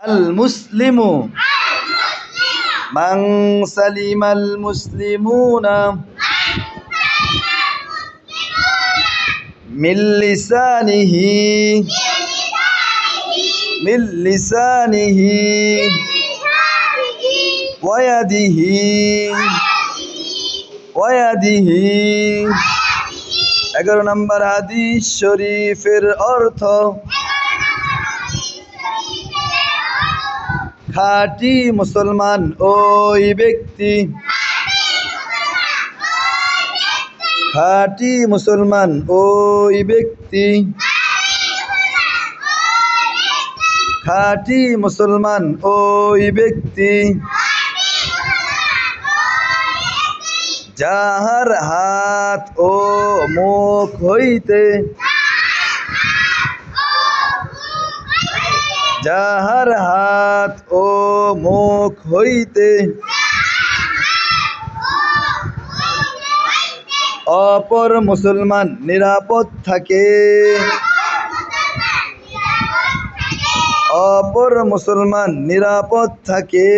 আল মুসলিমু মান সালিমাল মুসলিমুনা মিন লিসানিহি ওয়ায়াদিহি 11 নম্বর হাদিস শরীফের অর্থ খাঁটি মুসলমান ওই ব্যক্তি, খাঁটি মুসলমান ওই ব্যক্তি, খাঁটি মুসলমান ওই ব্যক্তি যাহার হাত ও মুখ হইতে, যাহার হাত ও মুখ হইতে অপর মুসলমান নিরাপদ থাকে, অপর মুসলমান নিরাপদ থাকে।